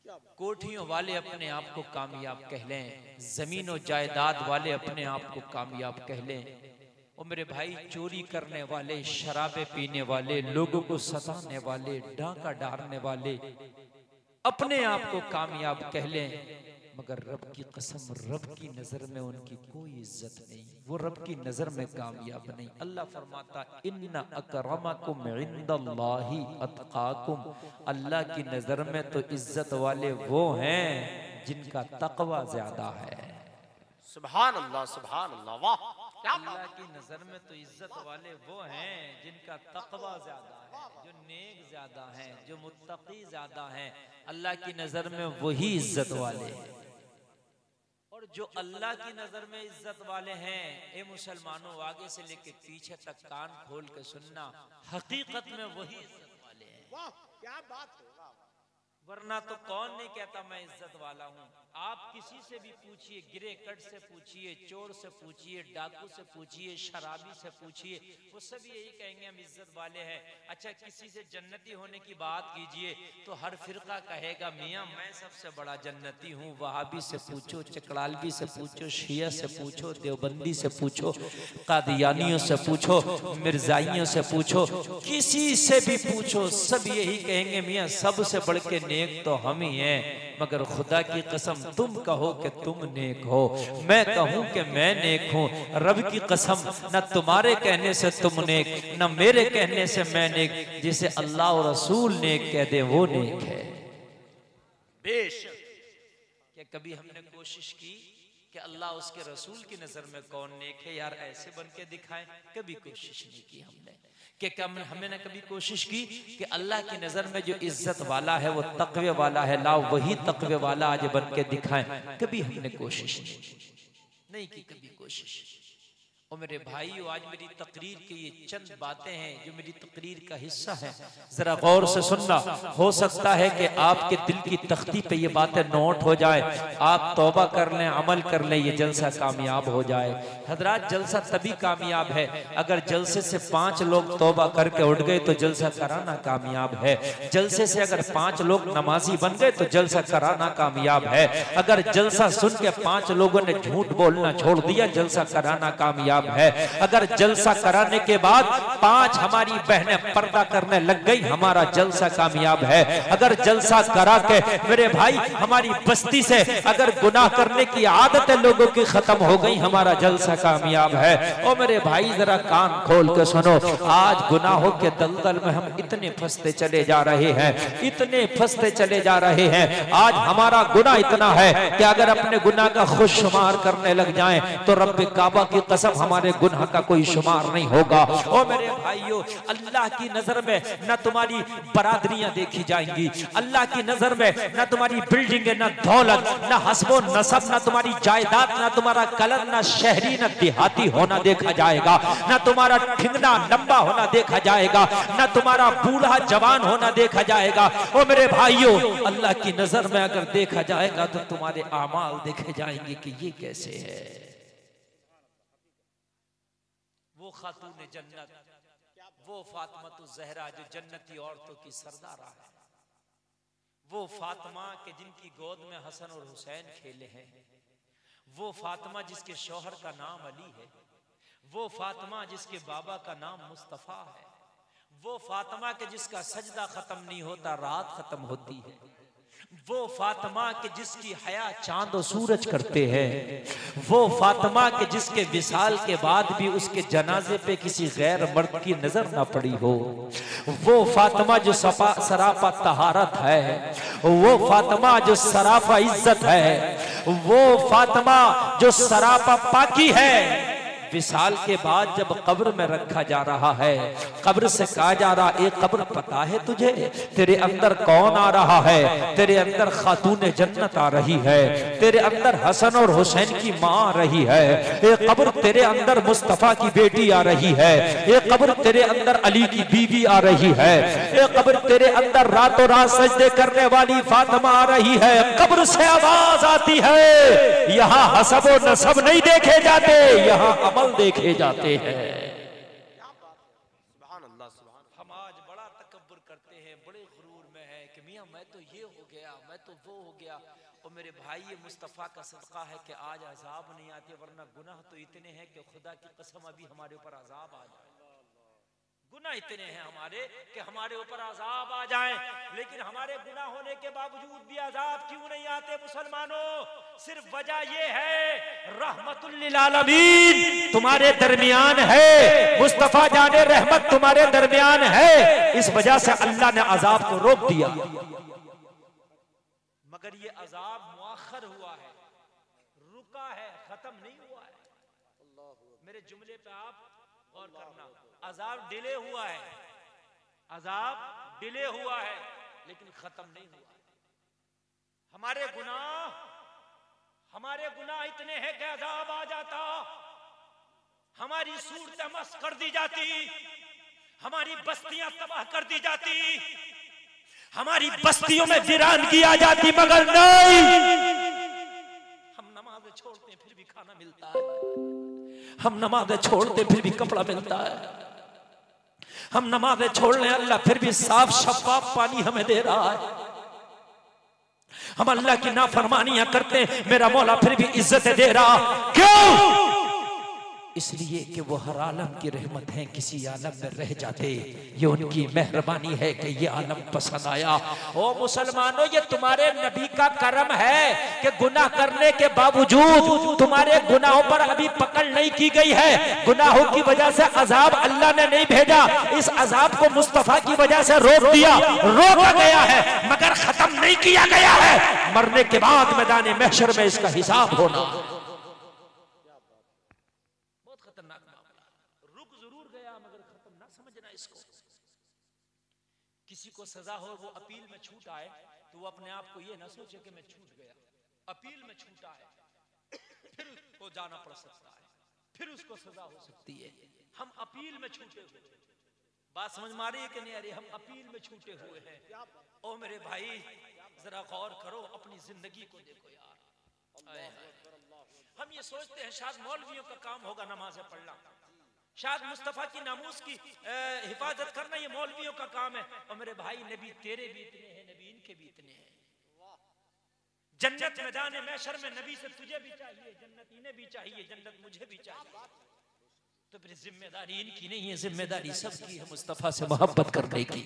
कोठियों वाले अपने आप को कामयाब कह लें, जमीन और जायदाद वाले अपने आप को कामयाब कह लें, और मेरे भाई चोरी करने वाले, शराबे पीने वाले, लोगों को सताने वाले, डांका डालने वाले अपने आप को कामयाब कह लें, मगर रब की कसम रब की नजर में उनकी कोई इज्जत नहीं, वो रब की नजर में कामयाब नहीं। अल्लाह फरमाता इन्ना अकरमकुम इंदल्लाहि अतकाकुम, अल्लाह की नजर में तो इज्जत वाले वो हैं जिनका तकवा ज्यादा है। सुभान अल्लाह, सुभान अल्लाह, वाह। अल्लाह की नजर में तो इज्जत वाले वो हैं जिनका तकवा ज्यादा है, जो नेक ज्यादा हैं, जो मुत्तकी ज्यादा हैं, अल्लाह की नजर में वही इज्जत वाले हैं। और जो अल्लाह की नजर में इज्जत वाले हैं, ए मुसलमानों आगे से लेके पीछे तक कान खोल के सुनना, हकीकत में वही इज्जत वाले हैं। वाह क्या बात है। वरना तो कौन नहीं कहता मैं इज्जत वाला हूँ। आप किसी से भी पूछिए, गिरे कट से पूछिए, चोर से पूछिए, डाकू से पूछिए, शराबी से पूछिए, वो सब यही कहेंगे हम इज्जत वाले हैं। अच्छा किसी से जन्नती होने की बात कीजिए तो हर फिरका कहेगा मियाँ मैं सबसे बड़ा जन्नती हूँ। वहाबी से पूछो, चकड़ालवी से पूछो, शिया से पूछो, देवबंदी से पूछो, कादियानियों से पूछो, मिर्जाइयों से पूछो, किसी से भी पूछो, सब यही कहेंगे मियाँ सबसे बढ़ के नेक तो हम ही हैं। मगर खुदा की कसम तुम कहो कि तुम नेक हो, मैं कहूं कि मैं नेक हूं, रब की कसम न तुम्हारे कहने से तुम नेक, न मेरे कहने से मैं नेक, जिसे अल्लाह और रसूल नेक कह दे वो नेक है। बेशक क्या कभी हमने कोशिश की कि अल्लाह उसके रसूल की नजर में कौन नेक है यार, ऐसे बन के दिखाएं? कभी कोशिश नहीं की हमने। कि हमने ना कभी कोशिश की कि अल्लाह की नजर में जो इज्जत वाला है वो तकवे वाला है, लाओ वही तकवे वाला आज बन के दिखाएं? कभी हमने कोशिश नहीं की, कभी कोशिश। और मेरे भाइयों आज मेरी तकरीर की ये चंद बातें हैं जो मेरी तकरीर का हिस्सा है, जरा गौर से सुनना। हो सकता है कि आपके दिल की तख्ती पे ये बातें नोट हो जाए, आप तौबा कर लें, अमल कर लें, ये जलसा कामयाब हो जाए। हजरात जलसा तभी कामयाब है अगर जलसे से 5 लोग तौबा करके उठ गए तो जलसा कराना कामयाब है। जलसे से अगर 5 लोग नमाजी बन गए तो जलसा कराना कामयाब है। अगर जलसा सुन के 5 लोगों ने झूठ बोलना छोड़ दिया, जलसा कराना कामयाब है। अगर जलसा कराने के बाद 5 हमारी बहनें पर्दा करने लग गई, हमारा जलसा कामयाब है। अगर जलसा करा के मेरे भाई हमारी बस्ती से अगर गुनाह करने की आदतें लोगों की खत्म हो गई, हमारा जलसा कामयाब है। और मेरे भाई जरा कान खोल के सुनो, आज गुनाहों के दलदल में हम इतने फंसते चले जा रहे हैं, इतने फंसते चले जा रहे हैं। आज हमारा गुनाह इतना है कि अगर अपने गुनाह का खुद शुमार करने लग जाएं तो रब्बे काबा की कसम हमारे गुनाह का कोई शुमार नहीं होगा। और मेरे भाइयों अल्लाह की नजर में न तुम्हारी बरादरियां देखी जाएंगी, अल्लाह की नजर में न तुम्हारी बिल्डिंग, न दौलत, न हस्बो नसब, न तुम्हारी जायदाद, न तुम्हारा कलर, न शहरी न देहाती होना देखा जाएगा, न तुम्हारा ठिंगना लंबा होना देखा जाएगा, न तुम्हारा बूढ़ा जवान होना देखा जाएगा। और मेरे भाइयों अल्लाह की नजर में अगर देखा जाएगा तो तुम्हारे आमाल देखे जाएंगे कि ये कैसे है। वो खातून जन्नत, वो फातिमा ज़हरा जो जन्नती औरतों की सरदारा है, वो फातिमा के जिनकी गोद में हसन और हुसैन खेले हैं, वो फातिमा जिसके शौहर का नाम अली है, वो फातिमा जिसके बाबा का नाम मुस्तफ़ा है, वो फातिमा के जिसका सजदा खत्म नहीं होता रात खत्म होती है, वो फातिमा के जिसकी हया चांद और सूरज करते हैं, वो फातिमा के जिसके विसाल के बाद भी उसके जनाजे पे किसी गैर मर्द की नजर ना पड़ी हो, वो फातिमा जो सरापा तहारत है, वो फातिमा जो सरापा इज्जत है, वो फातिमा जो सरापा पाकी है। विसाल के बाद जब कब्र में रखा जा रहा है, कब्र से कहा जा रहा है कब्र पता है तुझे तेरे अंदर कौन आ रहा है? तेरे अंदर खातून जन्नत आ रही है, तेरे अंदर हसन और हुसैन की माँ आ रही है, ये कब्र तेरे अंदर मुस्तफा की बेटी आ रही है, ये कब्र तेरे अंदर अली की बीवी आ रही है, ये कब्र तेरे अंदर रातों रात सजदे करने वाली फातिमा आ रही है। कब्र से आवाज आती है यहाँ हसब और नसब नहीं देखे जाते, यहाँ अमल देखे जाते हैं। हम आज बड़ा तकब्बुर करते हैं, बड़े गुरूर में है कि मियां मैं तो तो ये हो गया, मैं तो वो हो गया। और मेरे भाई ये मुस्तफ़ा का सदका है कि आज अजाब नहीं आते, वरना गुनाह तो इतने हैं कि खुदा की कसम अभी हमारे ऊपर अजाब आ जाए। गुनाह इतने हैं हमारे कि हमारे ऊपर अजाब आ जाए, लेकिन हमारे गुनाह होने के बावजूद भी अजाब क्यों नहीं आते मुसलमानों? सिर्फ वजह ये है रहमतुल लिल आलमीन तुम्हारे दरमियान है, मुस्तफा जाने रहमत तुम्हारे दरमियान है, इस वजह से अल्लाह ने अजाब को रोक दिया। मगर ये अजाब मुअख्खर हुआ है, रुका है, खत्म नहीं हुआ है। मेरे जुमले पे आप गौर करना, अजाब डिले हुआ है, अजाब डिले हुआ है, लेकिन खत्म नहीं हुआ। हमारे गुनाह इतने हैं कि अजाब आ जाता, हमारी सूरतें मस्त कर दी जाती, हमारी बस्तियां तबाह कर दी जाती, हमारी बस्तियों में वीरानगी आ जाती, मगर नहीं, हम नमाज़ें छोड़ते हैं फिर भी खाना मिलता है, हम नमाज़ें छोड़ते फिर भी कपड़ा मिलता है, हम नमाज़ें छोड़ लें अल्लाह फिर भी साफ शफाफ पानी हमें दे रहा है। हम अल्लाह की नाफरमानियां करते हैं, मेरा मौला फिर भी इज्जत दे रहा। क्यों? इसलिए कि वो हर आलम की रहमत है, किसी आलम में रह जाते, ये उनकी मेहरबानी है कि ये आलम पसंद आया। ओ मुसलमानों, ये तुम्हारे नबी का करम है कि गुनाह करने के बावजूद तुम्हारे गुनाहों पर अभी पकड़ नहीं की गई है। गुनाहों की वजह से अजाब अल्लाह ने नहीं भेजा, इस अजाब को मुस्तफा की वजह से रोक दिया, रोका गया है, मगर खत्म नहीं किया गया है। मरने के बाद मैदान महशर में इसका हिसाब होना किसी को सजा हो, वो अपील में छूट आए तो वो अपने आप को ये ना सोचे कि मैं छूट गया, अपील में छूटा है, फिर उसको जाना पड़ सकता है, फिर उसको सजा हो सकती है। हम अपील में छूटे हुए, बात समझ में आ रही है कि नहीं आ रही? हम अपील में छूटे हुए हैं। ओ मेरे भाई जरा गौर करो, अपनी जिंदगी को देखो यार। हम ये सोचते हैं शायद मौलवियों का काम होगा नमाज़ें पढ़ना, शायद मुस्तफा की नामूस की हिफाजत करना ये मौलवियों का काम है। और मेरे भाई नबी तेरे भी इतने हैं, नबी इनके भी इतने हैं। जन्नत मैदान महशर में नबी से तुझे भी चाहिए, जन्नत इन्हें भी चाहिए, जन्नत मुझे भी चाहिए। तो फिर जिम्मेदारी इनकी नहीं है, जिम्मेदारी सबकी है मुस्तफा से मोहब्बत करने की।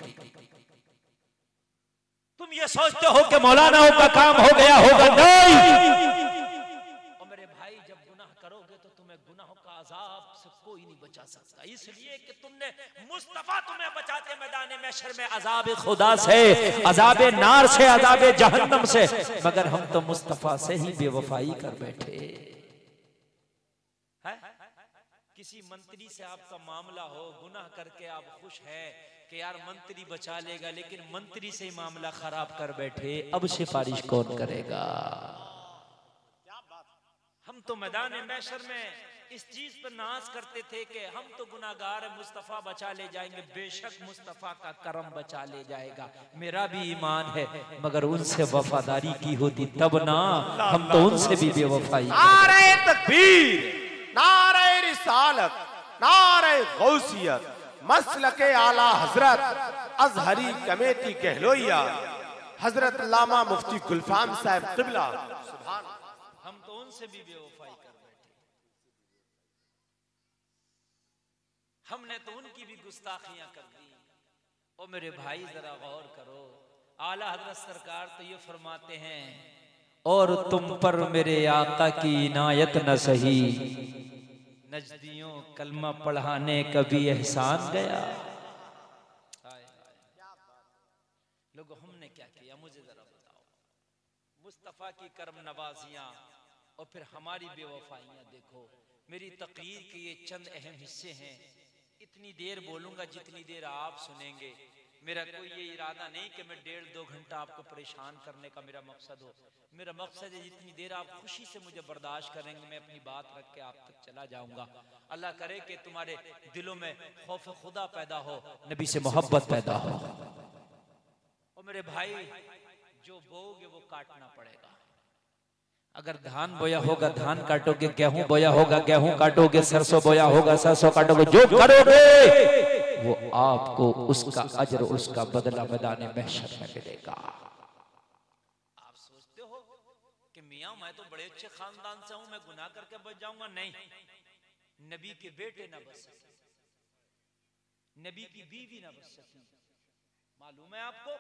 तुम ये सोचते हो कि मौलानाओं का काम हो गया होगा, नहीं। और मेरे भाई जब गुनाह करोगे तो तुम्हें गुनाहों का अजाब से कोई नहीं बचा सकता, इसलिए कि तुमने मुस्तफा तुम्हें बचाते मैदान महशर में अजाब खुदा से, अजाब नार से, अजाब जहन्नम से, मगर हम तो मुस्तफा से ही बेवफाई कर बैठे है? किसी मंत्री से आपका मामला हो, गुनाह करके आप खुश हैं कि यार मंत्री बचा लेगा, लेकिन मंत्री से ही मामला खराब कर बैठे, अब सिफारिश कौन करेगा? हम तो मैदान महशर में इस चीज पर नाज करते थे कि हम तो गुनाहगार हैं, मुस्तफा बचा ले जाएंगे। बेशक मुस्तफा का करम बचा ले जाएगा, मेरा भी ईमान है, मगर उनसे वफादारी की होती तब ना, हम तो उनसे भी बेवफाई। नारे तकबीर, नारे रिसालत, नारे गौसियत, मसलके आला हजरत अजहरी कमेटी कहलोइया, हजरत अल्लामा मुफ्ती गुलफाम साहब क़िबला। हम तो उनसे भी बेवफाई कर बैठे, हमने तो उनकी भी गुस्ताखियां कर दी। ओ मेरे भाई जरा गौर करो, आला हजरत सरकार तो ये फरमाते हैं, और तुम पर मेरे आका की इनायत न सही, नजदियों कलमा पढ़ाने कभी एहसान गया। लोगों हमने क्या किया, मुझे जरा बताओ। मुस्तफा की करम नवाजियां और फिर हमारी बेवफाइयां देखो। मेरी तकरीर के ये चंद अहम हिस्से हैं, इतनी देर बोलूंगा जितनी देर आप सुनेंगे। मेरा कोई ये इरादा नहीं कि मैं 1.5-2 घंटा आपको परेशान करने का मेरा मकसद हो। मेरा मकसद है जितनी देर आप खुशी से मुझे बर्दाश्त करेंगे, मैं अपनी बात रख के आप तक चला जाऊंगा। अल्लाह करे कि तुम्हारे दिलों में खौफ खुदा पैदा हो, नबी से मोहब्बत पैदा हो। और मेरे भाई जो बोओगे वो काटना पड़ेगा। अगर धान बोया होगा धान काटोगे, गेहूं बोया होगा गेहूं काटोगे, सरसों बोया होगा सरसों काटोगे। जो करोगे वो आपको उसका अजर, उसका बदला मैदान महशर में मिलेगा। मियाँ मैं तो बड़े अच्छे खानदान से हूं, मैं गुनाह करके बच जाऊंगा। नहीं, नबी के बेटे ना बच सके, नबी की बीवी ना बच सकी। मालूम है आपको,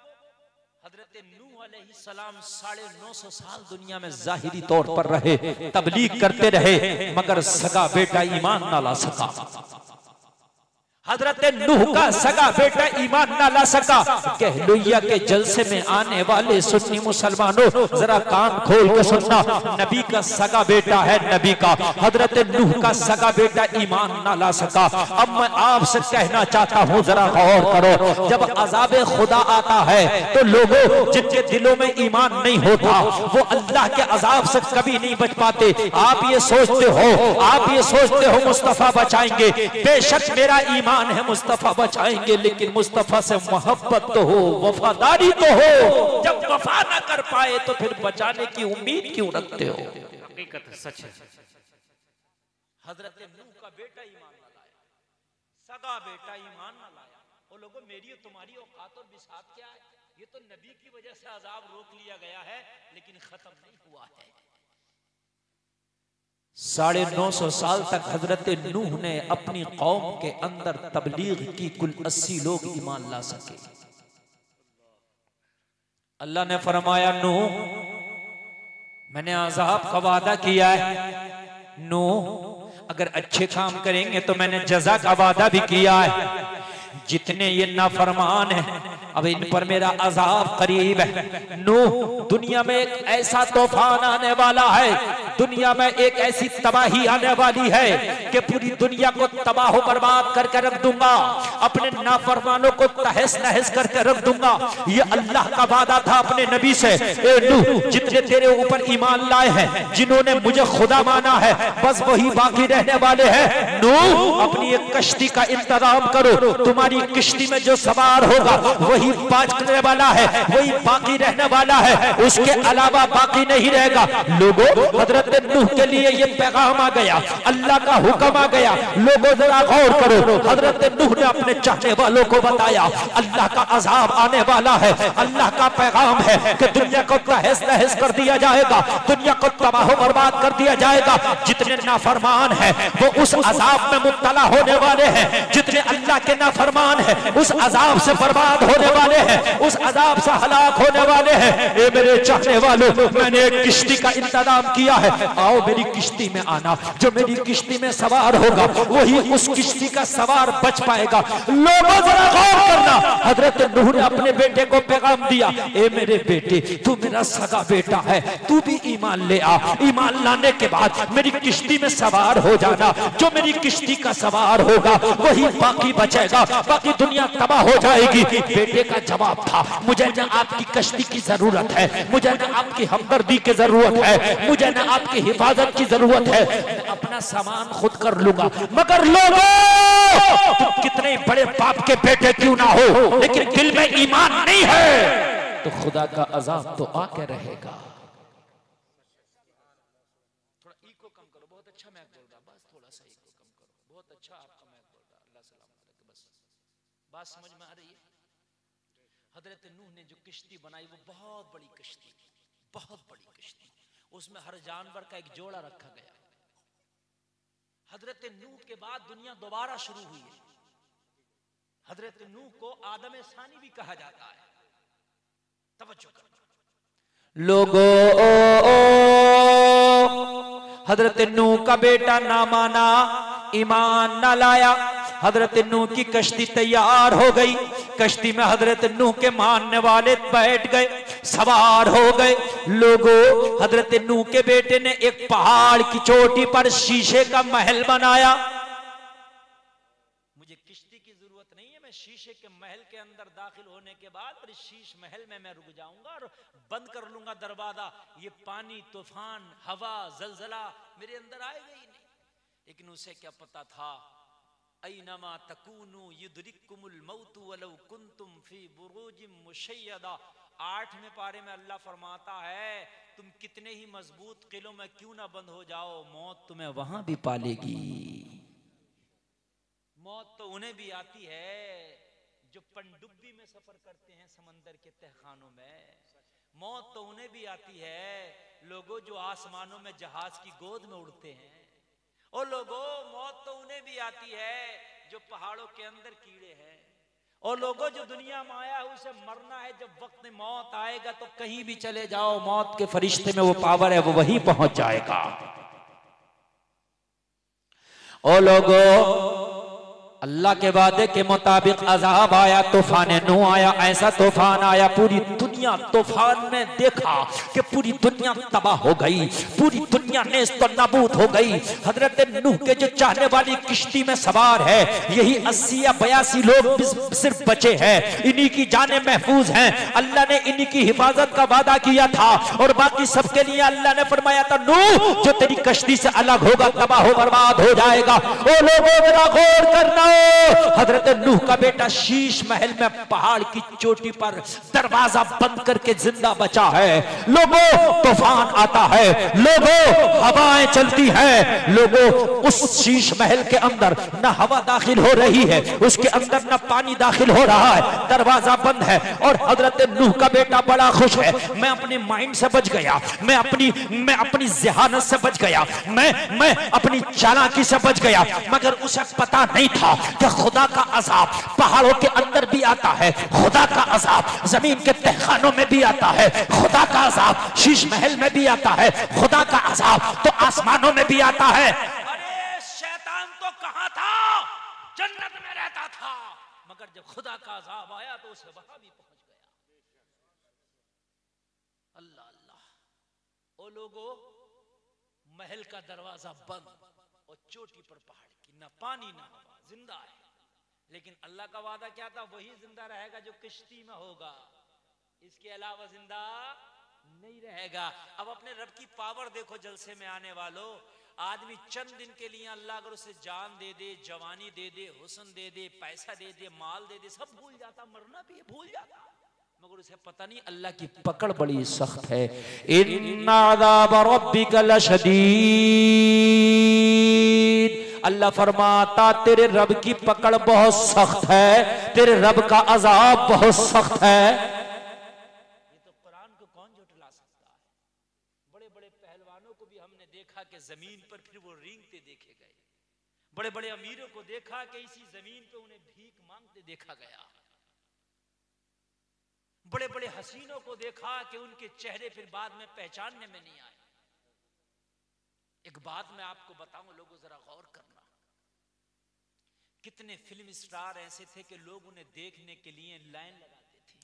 हजरत नूह अलैहिस्सलाम 950 साल दुनिया में जाहिरी तौर पर रहे, तबलीग करते रहे, मगर सगा बेटा ईमान ना ला सका। हजरत नूह का सगा बेटा ईमान ना ला सका। कहलुइया के जलसे में आने वाले सुन्नी मुसलमानों जरा कान खोल के सुनना, नबी का सगा बेटा है, नबी का हजरत नूह का सगा बेटा ईमान ना ला सका। अब मैं आपसे कहना चाहता हूँ, जरा गौर करो, जब अजाब खुदा आता है तो लोगों जिनके दिलों में ईमान नहीं होता वो अल्लाह के अजाब से कभी नहीं बच पाते। आप ये सोचते हो मुस्तफा बचाएंगे, बेशक मेरा ईमान है मुस्तफा बचाएंगे, लेकिन मुस्तफा से मोहब्बत तो हो, वफादारी तो हो। जब वफा ना कर पाए तो फिर बचाने की उम्मीद क्यों रखते हो? हकीकत सच है। हजरत नूह का बेटा ईमान ना लाया, सगा बेटा ईमान ना लाया। वो लोगों, मेरी और तुम्हारी औकात और बिसात क्या है? ये तो नबी की वजह से अजाब रोक लिया गया है, लेकिन खत्म नहीं हुआ है। 950 साल तक हजरत नूह ने अपनी कौम के अंदर तबलीग की, कुल 80 लोग ईमान ला सके। अल्लाह ने फरमाया, नूह मैंने अजाब का वादा किया है, नूह अगर अच्छे काम करेंगे तो मैंने जज़ा का वादा भी किया है। जितने ये नाफरमान है अब इन पर मेरा अजाब करीब है। नूह, दुनिया में एक ऐसा तूफान आने वाला है, दुनिया में एक ऐसी तबाही आने वाली है कि पूरी दुनिया को तबाह बर्बाद करके रख दूंगा, अपने नाफरमानों को तहस नहस करके रख दूंगा। ये अल्लाह का वादा था अपने नबी से। ए नूह, जितने तेरे ऊपर ईमान लाए हैं, जिन्होंने मुझे खुदा माना है, बस वही बाकी रहने वाले हैं। नूह, अपनी एक कश्ती का इंतजाम करो, तुम्हारी किश्ती में जो सवार होगा वही बाँचने वाला है, वही बाकी रहने वाला है, उसके अलावा बाकी नहीं रहेगा। लोगों, हजरत नूह के लिए ये पैगाम आ गया, अल्लाह का हुक्म आ गया। लोगों जरा गौर करो, हजरत नूह ने अपने चाहने वालों को बताया अल्लाह का अजाब आने वाला है, अल्लाह का पैगाम है कि दुनिया को तहस नहस कर दिया जाएगा, दुनिया को तबाह बर्बाद कर दिया जाएगा। जितने नाफरमान हैं वो उस अजाब में मुब्तला होने वाले हैं, जितने अल्लाह के नाफरमान है उस अजाब से बर्बाद होने वाले हैं, उस अजाब से हलाक होने वाले हैं। ए मेरे चाहने वालों, मैंने एक किश्ती का इंतजाम किया है, आओ मेरी किश्ती में आना। जो मेरी किश्ती में सवार होगा वही उस किश्ती का सवार बच पाएगा। लोगों जरा गौर करना, हजरत नूह ने अपने बेटे को पैगाम दिया, ए मेरे बेटे, तू मेरा सगा बेटा है, तू भी ईमान ले आ। ईमान लाने के बाद मेरी किश्ती में सवार हो जाना। जो मेरी किश्ती का सवार होगा वही बाकी बचेगा, बाकी दुनिया तबाह हो जाएगी। बेटे का जवाब था, मुझे न आपकी कश्ती की जरूरत है, मुझे न आपकी हमदर्दी की जरूरत है, मुझे न आपकी हिफाजत की जरूरत है, मैं अपना सामान खुद कर लूंगा। मगर लोगों, तुम कितने बड़े बाप के बेटे क्यों ना हो, लेकिन दिल में ईमान नहीं है तो खुदा का अजाब तो आके रहेगा। थोड़ा ईको कम करो, बहुत अच्छा मैं बोल रहा, बस थोड़ा सा ईको कम करो, बहुत अच्छा आपका मैं बोल रहा। अल्लाह सलाम अलैकुम। बस बात समझ में आ रही है? हजरत नूह ने जो किश्ती बनाई वो बहुत बड़ी किश्ती, बहुत बड़ी किश्ती, उसमें हर जानवर का एक जोड़ा रखा गया। हजरत नूह के बाद दुनिया दोबारा शुरू हुई है। हजरत नूह को आदम सानी भी कहा जाता है। तवज्जो करना लोगों, हजरत नूह का बेटा ना माना, ईमान ना लाया। हजरत नूह की कश्ती तैयार हो गई, कश्ती में हजरत नूह के मानने वाले बैठ गए, सवार हो गए। लोगों, हजरत नूह के बेटे ने एक पहाड़ की चोटी पर शीशे का महल बनाया। मुझे किश्ती की जरूरत नहीं है, मैं शीशे के महल के अंदर दाखिल होने के बाद और इस शीश महल में मैं रुक जाऊंगा और बंद कर लूंगा दरवाजा। ये पानी, तूफान, हवा, जलजला मेरे अंदर आएगा ही नहीं। लेकिन उसे क्या पता था, ऐनमा तकूनु युदरिकुमुल मौतु वलौ कुंतुम फी बुरूजिम मुशय्यदा। 8वें पारे में अल्लाह फरमाता है, तुम कितने ही मजबूत किलों में क्यों ना बंद हो जाओ, मौत तुम्हें वहां भी पालेगी। मौत तो उन्हें भी आती है जो पनडुब्बी में सफर करते हैं समंदर के तहखानों में। मौत तो उन्हें भी आती है लोगों जो आसमानों में जहाज की गोद में उड़ते हैं, और लोगों मौत तो उन्हें भी आती है जो पहाड़ों के अंदर कीड़े हैं, और लोगों जो दुनिया में आया है उसे मरना है, जब वक्त में मौत आएगा तो कहीं भी चले जाओ, मौत के फरिश्ते में वो पावर है, वो वहीं पहुंच जाएगा। ओ लोगों, अल्लाह के वादे के मुताबिक अज़ाब आया, तूफान नू आया, ऐसा तूफान आया पूरी दुनिया तूफान में देखा कि पूरी दुनिया तबाह हो गई, पूरी दुनिया नेस्त और नाबूद हो गई। हजरत नूह के जो चाहने वाली किश्ती में सवार है, यही 80 या 82 लोग सिर्फ बचे हैं, इन्हीं की जानें महफूज हैं। अल्लाह ने इन्हीं की हिफाजत का वादा किया था, और बाकी सबके लिए अल्लाह ने फरमाया था, नूह जो तेरी कश्ती से अलग होगा तबाह हो बर्बाद हो जाएगा। ओ लोगों मेरा गौर करना, हजरत नूह का बेटा शीश महल में पहाड़ की चोटी पर दरवाजा बंद करके जिंदा बचा है। लोगों तूफान आता है, लोगों हवाएं चलती हैं, लोगों उस शीश महल के अंदर न हवा दाखिल हो रही है, उसके अंदर न पानी दाखिल हो रहा है, दरवाजा बंद है। और हजरत नूह का बेटा बड़ा खुश है, मैं अपने माइंड से बच गया, मैं अपनी ज़हानत से बच गया, मैं अपनी चालाकी से बच गया। मगर उसे पता नहीं था कि खुदा का अजाब पहाड़ों के अंदर भी आता है, खुदा का अजाब जमीन के तहखानों में भी आता है, खुदा का अजाब शीश महल में भी आता है, खुदा का अजाब तो आसमानों में भी आता है। अरे शैतान तो कहां था, जन्नत में रहता था, मगर जब खुदा का अजाब आया तो उसे वहां भी पहुंच गया। अल्लाह अल्लाह। ओ लोगों, महल का दरवाजा बंद और चोटी पर पहाड़ की, ना पानी ना हवा, जिंदा है। लेकिन अल्लाह का वादा क्या था, वही जिंदा रहेगा जो किश्ती में होगा, इसके अलावा जिंदा नहीं रहेगा। अब अपने रब की पावर देखो जलसे में आने वालों। आदमी चंद दिन के लिए अल्लाह अगर उसे जान दे दे, जवानी दे दे, हुस्न दे दे, पैसा दे दे, माल दे दे, सब भूल जाता, मरना भी भूल जाता, मगर उसे पता नहीं अल्लाह की पकड़ बड़ी सख्त है। इन्ना अज़ाब रब्बिका लशदीद, अल्लाह फरमाता तेरे रब की पकड़ बहुत सख्त है, तेरे रब का अजाब बहुत सख्त है। ये तो कुरान को कौन झुठला सकता है। बड़े बड़े पहलवानों को भी हमने देखा कि जमीन पर फिर वो रेंगते देखे गए, बड़े बड़े अमीरों को देखा कि इसी जमीन पे उन्हें भीख मांगते देखा गया, बड़े बड़े हसीनों को देखा कि उनके चेहरे फिर बाद में पहचानने में नहीं आए। एक बात मैं आपको बताऊं लोगों, जरा गौर करना, कितने फिल्म स्टार ऐसे थे कि लोग उन्हें देखने के लिए लाइन लगाते थे,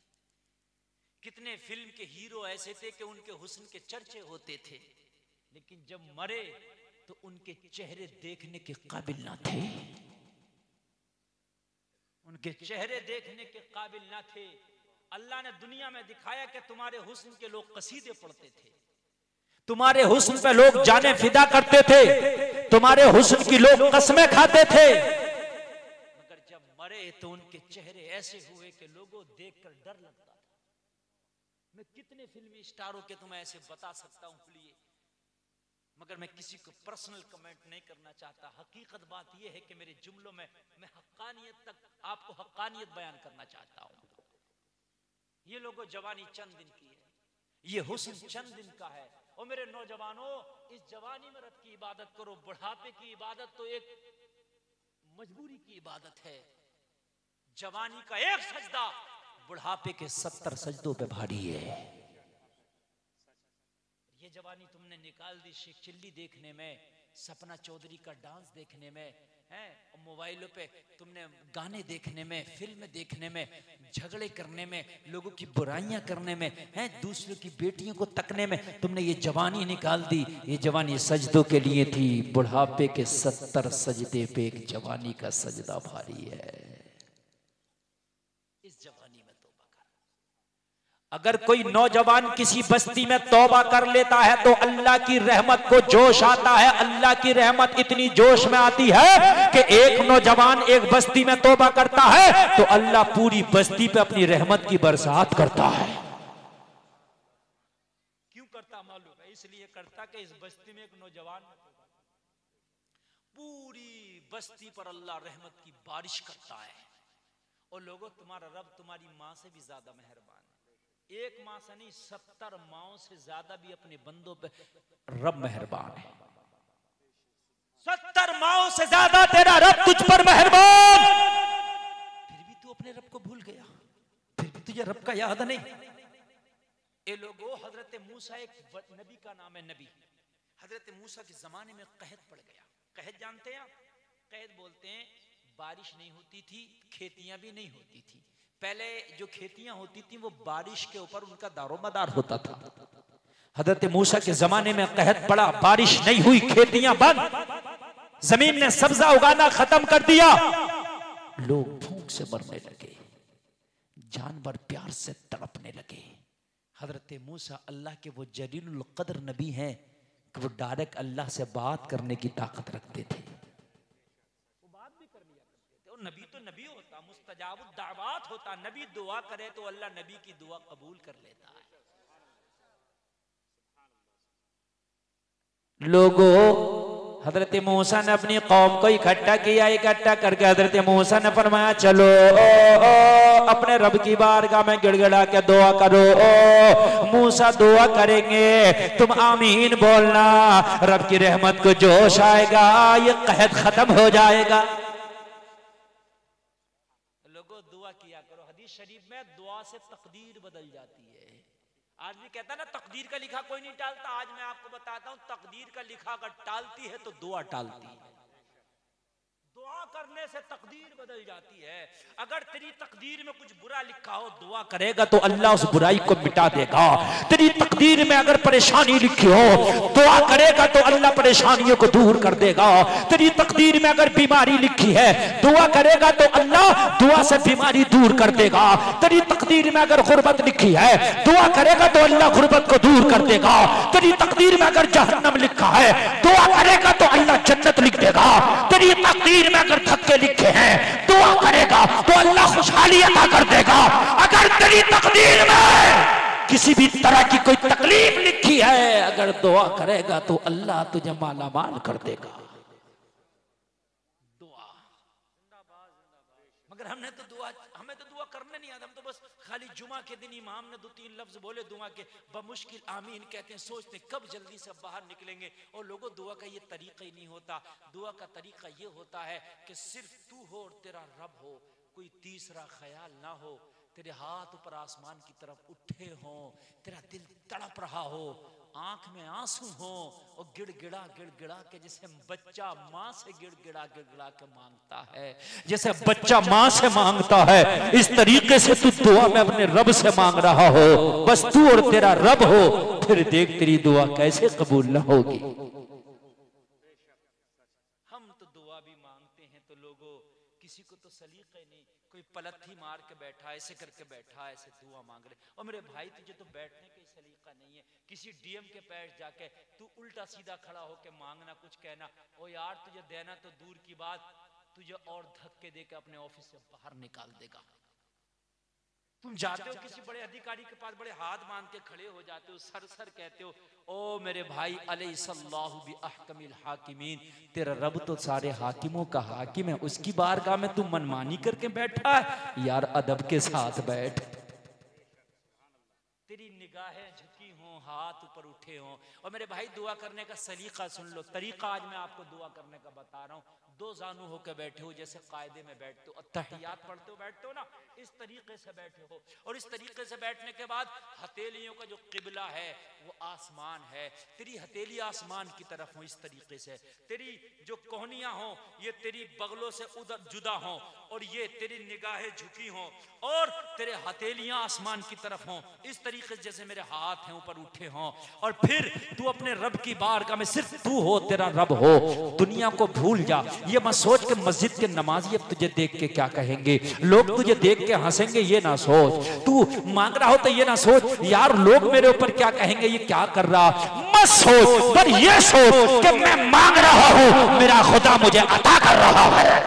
कितने फिल्म के हीरो ऐसे थे कि उनके हुस्न के चर्चे होते थे, लेकिन जब मरे तो उनके चेहरे देखने के काबिल ना थे, उनके चेहरे देखने के काबिल ना थे। अल्लाह ने दुनिया में दिखाया कि तुम्हारे हुस्न के लोग कसीदे पढ़ते थे, तुम्हारे हुस्न पे लोग जाने फिदा करते थे, तुम्हारे हुस्न की लोग कसमें खाते थे, मगर जब मरे तो उनके चेहरे ऐसे हुए कि लोगों देखकर डर लगता था। मैं कितने फिल्मी स्टारों के तुम्हें ऐसे बता सकता हूं लिए, मगर मैं किसी को पर्सनल कमेंट नहीं करना चाहता। हकीकत बात यह है कि मेरे जुमलों में मैं हक्कानियत तक आपको हक्कानियत बयान करना चाहता हूं। ये लोगों जवानी चंद दिन की है, ये हुस्न चंद दिन का है। और मेरे नौजवानों, इस जवानी में रब की इबादत करो, बुढ़ापे की इबादत तो एक मजबूरी की इबादत है। जवानी का एक सजदा बुढ़ापे के 70 सजदों पे भारी है। ये जवानी तुमने निकाल दी शेख चिल्ली देखने में, सपना चौधरी का डांस देखने में, हैं, मोबाइलों पे तुमने गाने देखने में, फिल्म देखने में, झगड़े करने में, लोगों की बुराइयां करने में, हैं, दूसरों की बेटियों को तकने में तुमने ये जवानी निकाल दी। ये जवानी सजदों के लिए थी, बुढ़ापे के 70 सजदे पे एक जवानी का सजदा भारी है। इस जवानी में तौबा कर। अगर कोई नौजवान किसी बस्ती में तौबा कर लेता है तो अल्लाह की रहमत को जोश आता है। अल्लाह की रहमत इतनी जोश में आती है कि एक नौजवान एक बस्ती में तौबा करता है तो अल्लाह पूरी बस्ती पे अपनी रहमत की बरसात करता है। क्यों करता मालूम है? इसलिए करता कि इस बस्ती में एक नौजवान पूरी बस्ती पर अल्लाह रहमत की बारिश करता है। और लोगों, तुम्हारा रब तुम्हारी मां से भी ज्यादा मेहरबान है। एक माँ से नहीं 70 माओं से ज्यादा भी अपने बंदों पे रब मेहरबान है। 70 माओं से ज्यादा तेरा रब तुझ पर मेहरबान, फिर भी तू अपने रब को भूल गया, फिर भी तुझे रब का याद नहीं। ये लोगों, हजरत मूसा एक नबी का नाम है, नबी। हजरत मूसा के जमाने में कहत पड़ गया। कहत जानते हैं आप? कहत बोलते हैं बारिश नहीं होती थी, खेतियां भी नहीं होती थी। पहले जो खेतियां होती थी वो बारिश के ऊपर उनका दारोमदार होता था। हजरत मूसा के जमाने में कहत पड़ा, बारिश नहीं हुई, खेतियां बंद, जमीन ने सब्जा उगाना खत्म कर दिया, लोग भूख से मरने लगे, जानवर प्यार से तड़पने लगे। हजरत मूसा अल्लाह के वो जलीलुल कद्र नबी हैं कि वो डायरेक्ट अल्लाह से बात करने की ताकत रखते थे, वो बात भी कर लिया करते थे। और नबी तो नबी होता, मुस्तजाबुद दावात होता, नबी दुआ करे तो अल्लाह नबी की दुआ कबूल कर लेता है। लोगों, हजरत मूसा ने अपनी कौम को इकट्ठा किया, इकट्ठा करके हजरत मूसा ने फरमाया चलो अपने रब की बारगाह में गिड़गिड़ा के दुआ करो। मूसा दुआ करेंगे, तुम आमीन बोलना, रब की रहमत को जोश आएगा, ये कहत खत्म हो जाएगा। लोगों दुआ किया करो। हदीस शरीफ में दुआ से तकदीर बदल जाती है। आदमी कहता है ना तकदीर का लिखा कोई नहीं टालता, आज मैं आपको बताता हूं तकदीर का लिखा अगर टालती है तो दुआ टालती है। दुआ करने से तकदीर बदल जाती है। अगर तेरी तकदीर में कुछ बुरा लिखा हो, दुआ करेगा तो अल्लाह उस बुराई को मिटा देगा। तेरी तकदीर में अगर परेशानी लिखी हो, दुआ करेगा तो अल्लाह परेशानियों को दूर कर देगा। तेरी तकदीर में अगर बीमारी लिखी है, दुआ करेगा तो अल्लाह दुआ से बीमारी दूर कर देगा। तेरी तकदीर में अगर गुर्बत लिखी है, दुआ करेगा तो अल्लाह गुर्बत को दूर कर देगा। तेरी तकदीर में अगर जहन्नम लिखा है, दुआ करेगा तो अल्लाह जन्नत लिख देगा। तेरी तकदीर में अगर धक्के लिखे हैं, दुआ करेगा तो अल्लाह खुशहाली अता कर देगा। अगर तेरी तकदीर में किसी भी तरह की कोई तकलीफ लिखी है, अगर दुआ करेगा तो अल्लाह तुझे माला माल कर देगा। दुआ, मगर हमें तो दुआ करने नहीं आता। हम तो बस खाली जुमा के दिन इमाम ने 2-3 लफ्ज बोले दुआ के, बमुश्किल आमीन कहते हैं, सोचते कब जल्दी से बाहर निकलेंगे। और लोगों, दुआ का ये तरीका ही नहीं होता। दुआ का तरीका ये होता है कि सिर्फ तू हो और तेरा रब हो, कोई तीसरा ख्याल ना हो, तेरे हाथ ऊपर आसमान की तरफ उठे हो, तेरा दिल तड़प रहा हो, आंख में आंसू हो, और गिड़गिड़ा के जैसे बच्चा माँ से गिड़गिड़ा के मांगता है, जैसे बच्चा माँ से मांगता है, इस तरीके से तू दुआ में अपने रब से मांग रहा हो। बस तू और तेरा रब हो, फिर देख तेरी दुआ कैसे कबूल न होगी। हम तो दुआ भी मांगते हैं तो लोगों, किसी को तो सलीका नहीं, कोई पलथी मार के बैठा, ऐसे करके बैठा, ऐसे दुआ मांग रहे। और मेरे भाई तुझे तो बैठने का सलीका नहीं है, किसी डीएम के पैर जाके तू उल्टा सीधा खड़ा होके मांगना, कुछ कहना, ओ यार तुझे देना तो दूर की बात, तुझे और धक्के देके अपने ऑफिस से बाहर निकाल देगा। तुम जाते हो किसी बड़े अधिकारी के पास, बड़े हाथ बांध के खड़े हो जाते हो, सर कहते हो, ओ मेरे भाई अलैहिस्सलाहु बि अहकमिल हाकिमीन, तेरा रब तो सारे हाकिमों का हाकिम है, उसकी बारगाह में तू मनमानी करके बैठा है। यार अदब के साथ बैठ। तेरी निगाहें झुकी हों, हाथ ऊपर उठे हों। और मेरे भाई दुआ करने का सलीका सुन लो, तरीका आज मैं आपको दुआ करने का बता रहा हूँ। दो जानू होकर बैठे हो, जैसे कायदे में बैठते हो, तहियात पढ़ते हो, बैठते हो ना, इस तरीके से बैठे हो। और इस तरीके से बैठने के बाद हथेलियों का जो किबला है वो आसमान है, तेरी हथेली आसमान की तरफ हो, इस तरीके से तेरी जो कोहनियां हो ये तेरी बगलों से उधर जुदा हो, और ये तेरी निगाहें झुकी हो, और तेरे हथेलियां आसमान की तरफ हो, इस तरीके से जैसे मेरे हाथ हैं ऊपर उठे हों। और फिर तू अपने रब की बारगाह में सिर्फ तू हो, तेरा रब हो, दुनिया को भूल जा। ये मत सोच के मस्जिद के नमाजी अब तुझे देख के क्या कहेंगे, लोग तुझे देख के हंसेंगे, ये ना सोच। तू मांग रहा हो तो ये ना सोच यार लोग मेरे ऊपर क्या कहेंगे, ये क्या कर रहा, मत सोच, पर ये सोच कि मैं मांग रहा हूं, मेरा खुदा मुझे अता कर रहा है।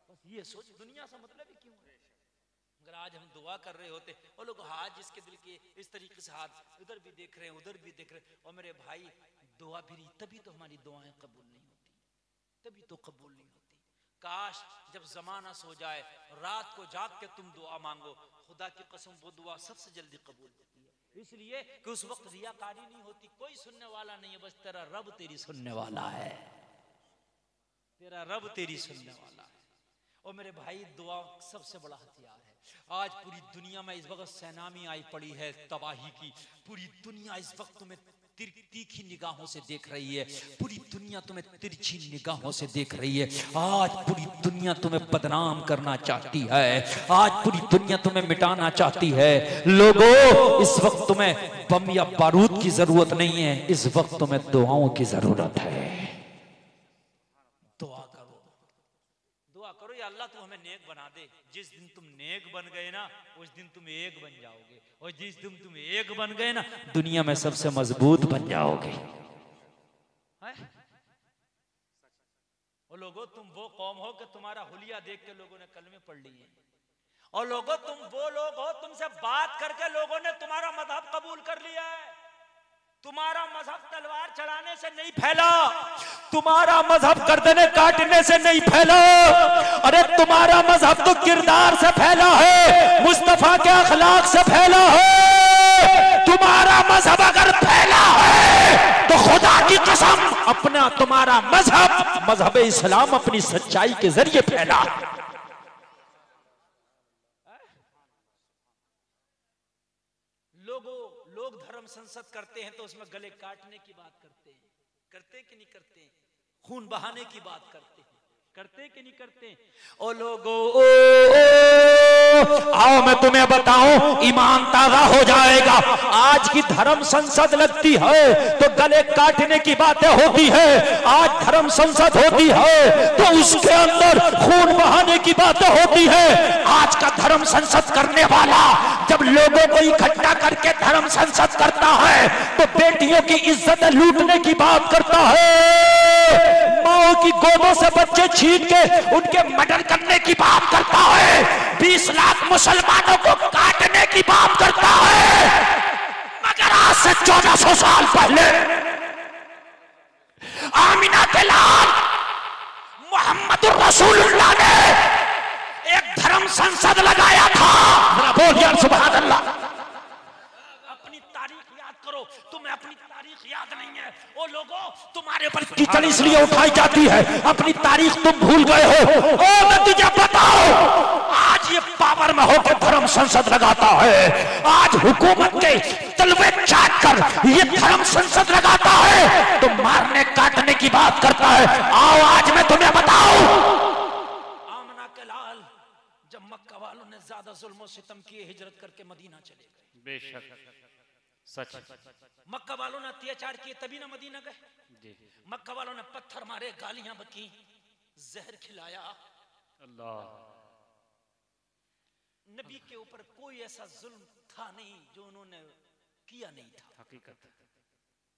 बस ये सोच, दुनिया से मतलब ही क्यों है। अगर आज हम दुआ कर रहे होते और लोग हाथ जिसके दिल के इस तरीके से हाथ उधर भी देख रहे हैं, उधर भी देख रहे हैं, और मेरे भाई दुआ भी नहीं, तभी तो हमारी दुआएं कबूल नहीं होती, तभी तो कबूल नहीं होती। काश जब जमाना सो जाए, रात को जाग के तुम दुआ मांगो, खुदा की कसम वो दुआ सबसे जल्दी कबूल होती है, इसलिए कि उस वक्त रियाकारी नहीं होती, कोई सुनने वाला नहीं है, बस तेरा रब तेरी सुनने वाला है, तेरा रब तेरी सुनने वाला है। और मेरे भाई दुआ सबसे बड़ा हथियार है। आज पूरी दुनिया में इस वक्त सैनामी आई पड़ी है तबाही की, पूरी दुनिया इस वक्त तुम्हें तीखी निगाहों से देख रही है, पूरी दुनिया तुम्हें तिरछी निगाहों से देख रही है। आज पूरी दुनिया तुम्हें बदनाम करना चाहती है, आज पूरी दुनिया तुम्हें मिटाना चाहती है। लोगों, इस वक्त तुम्हें बम या बारूद की जरूरत नहीं है, इस वक्त तुम्हें दुआओं की जरूरत है। दुआ करो, दुआ करो या अल्लाह तू हमें नेक बना दे। जिस दिन तुम नेक बन गए ना, उस दिन तुम एक बन जाओगे, और जिस दिन तुम एक बन गए ना, दुनिया में सबसे मजबूत बन जाओगे। और लोगों, तुम वो कौम हो कि तुम्हारा हुलिया देख के लोगों ने कलमे पढ़ लिए, और लोगों तुम वो लोग हो तुमसे बात करके लोगों ने तुम्हारा मजहब कबूल कर लिया है। तुम्हारा मजहब तलवार चलाने से नहीं फैला, तुम्हारा मजहब गर्दनें काटने से नहीं फैला, अरे तुम्हारा मजहब तो किरदार से फैला है, मुस्तफा के अखलाक से फैला है। तुम्हारा मजहब अगर फैला है तो खुदा की कसम अपना तुम्हारा मजहब इस्लाम अपनी सच्चाई के जरिए फैला। लोग धर्म संसद करते हैं तो उसमें गले काटने की बात करते हैं कि नहीं करते हैं? खून बहाने की बात करते हैं कि नहीं करते हैं? ओ लोगों, आओ मैं तुम्हें बताऊं, ईमान ताजा हो जाएगा। आज की धर्म संसद लगती है तो गले काटने की बातें होती है, आज धर्म संसद होती है तो उसके अंदर खून बहाने की बातें होती है। आज का धर्म संसद करने वाला जब लोगों को इकट्ठा करके धर्म संसद करता है तो बेटियों की इज्जत लूटने की बात करता है, माओ की गोदों से बच्चे छीन के उनके मर्डर करने की बात करता है, 20 लाख मुसलमानों को काटने की बात करता है। मगर आज से 1400 साल पहले आमिना के लाल मोहम्मद रसूलुल्लाह ने एक धर्म संसद लगाया था। बोल यार सुभान अल्लाह। अपनी तारीख याद करो, तुम्हें अपनी तारीख याद नहीं है। ओ लोगों, तुम्हारे पर कीचड़ इसलिए उठाई जाती है, अपनी तारीख तुम भूल गए हो। ओ मैं तुझे बताओ, आज ये पावर में होकर धर्म संसद लगाता है, आज हुकूमत के तलवे चाट कर ये धर्म संसद लगाता है तो मारने काटने की बात करता है। आओ आज मैं तुम्हें बताऊं, मक्का वालों ने ज्यादा जुल्म सितम किए, हिजरत करके मदीना चले गए। बेशक सच, मक्का वालों ने अत्याचार किए तभी ना मदीना गए। मक्का वालों ने पत्थर मारे, गालियां बकी, जहर खिलाया। अल्लाह, नबी के ऊपर कोई ऐसा जुल्म था नहीं जो उन्होंने किया नहीं था। हकीकत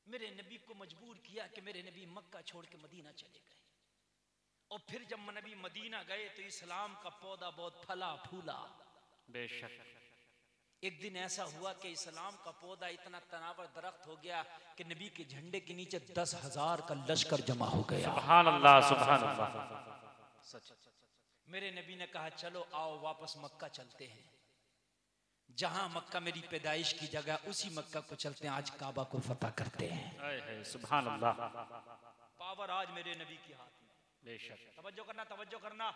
मेरे नबी को मजबूर किया कि मेरे नबी मक्का छोड़ के मदीना चले गए, और फिर जब नबी मदीना गए तो इस्लाम का पौधा बहुत फला फूला। बेशक एक दिन ऐसा हुआ कि इस्लाम का पौधा इतना तनावर दरख्त हो गया कि नबी के झंडे के नीचे 10,000 का लश्कर जमा हो गया। सुभान अल्लाह, सुभान अल्लाह। सच, मेरे नबी ने कहा चलो आओ वापस मक्का चलते हैं, जहां मक्का मेरी पैदाइश की जगह उसी मक्का को चलते हैं, आज काबा को फतह करते हैं। सुभान अल्लाह। पावर आज मेरे नबी के हाथ में। बेशक तवज्जो करना, तवज्जो करना।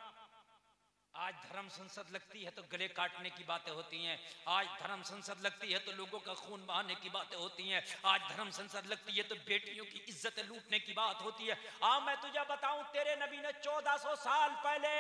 आज धर्म संसद लगती है तो गले काटने की बातें होती हैं, आज धर्म संसद लगती है तो लोगों का खून बहाने की बातें होती हैं, आज धर्म संसद लगती है तो बेटियों की इज्जत लूटने की बात होती है। मैं तुझे बताऊं, तेरे नबी ने 1400 साल पहले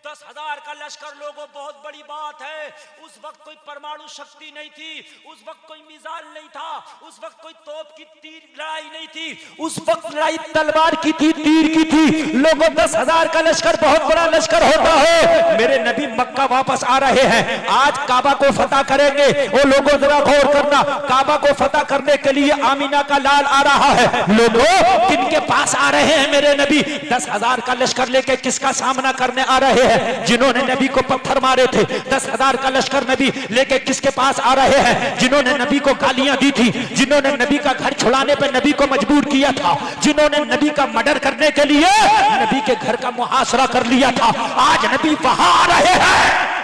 10,000 का लश्कर, लोगों बहुत बड़ी बात है, उस वक्त कोई परमाणु शक्ति नहीं थी, उस वक्त कोई मिसाइल नहीं था, उस वक्त कोई तोप की तीर लड़ाई नहीं थी, उस वक्त लड़ाई तलवार की थी, तीर की थी। लोगों 10,000 का लश्कर बहुत बड़ा लश्कर होता है। मेरे नबी मक्का वापस आ रहे हैं, आज काबा को फतह करेंगे। वो लोगों जरा गौर करना, काबा को फतह करने के लिए आमीना का लाल आ रहा है। लोगों किनके पास आ रहे हैं मेरे नबी? 10,000 का लश्कर लेके किसका सामना करने आ रहे हैं? जिन्होंने नबी को पत्थर मारे थे। 10,000 का लश्कर नबी लेके किसके पास आ रहे हैं? जिन्होंने नबी को गालियां दी थी, जिन्होंने नबी का घर छुड़ाने पर नबी को मजबूर किया था, जिन्होंने नबी का मर्डर करने के लिए नबी के घर का मुहासरा कर लिया था। आज नबी वहां आ रहे हैं।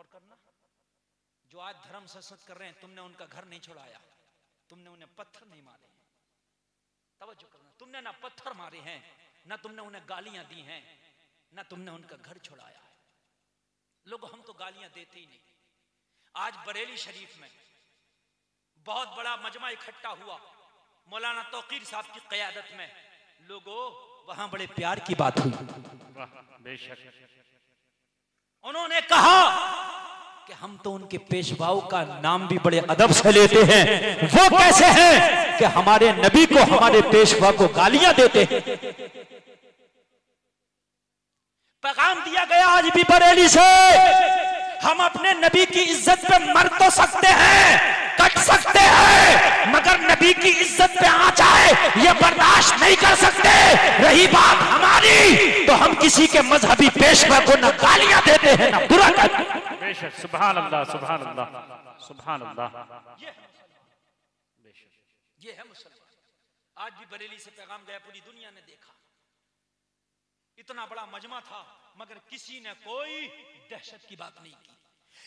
गौर करना, जो आज धर्म संस्कृत कर रहे हैं, तुमने उनका घर नहीं छुड़ाया, तुमने उन्हें पत्थर नहीं मारे हैं। तवज्जो करना, तुमने ना पत्थर मारे हैं, ना तुमने उन्हें गालियां दी हैं, ना तुमने उनका घर छुड़ाया है। लोग हम तो गालियां देते ही नहीं। आज बरेली शरीफ में बहुत बड़ा मजमा इकट्ठा हुआ, मौलाना तौकीर साहब की क़यादत में। लोगों, वहां बड़े प्यार की बात हुई। बेशक उन्होंने कहा कि हम तो उनके पेशवाओं का नाम भी बड़े अदब से लेते हैं। वो कैसे हैं कि हमारे नबी को, हमारे पेशवा को गालियां देते हैं। पैगाम दिया गया आज भी बरेली से, हम अपने नबी की इज्जत पे मर तो सकते हैं, कट सकते हैं, मगर नबी की इज्जत पे आंच आए ये बर्दाश्त नहीं कर सकते। रही बात हमारी, तो हम किसी के मजहबी पेशवा को न गालियां देते हैं न बुरा कहते हैं। बेशक, सुभान अल्लाह, सुभान अल्लाह, सुभान अल्लाह। ये है मुसलमान। आज भी बरेली से पैगाम गया, पूरी दुनिया ने देखा। इतना बड़ा मजमा था, मगर किसी ने कोई दहशत की बात नहीं की।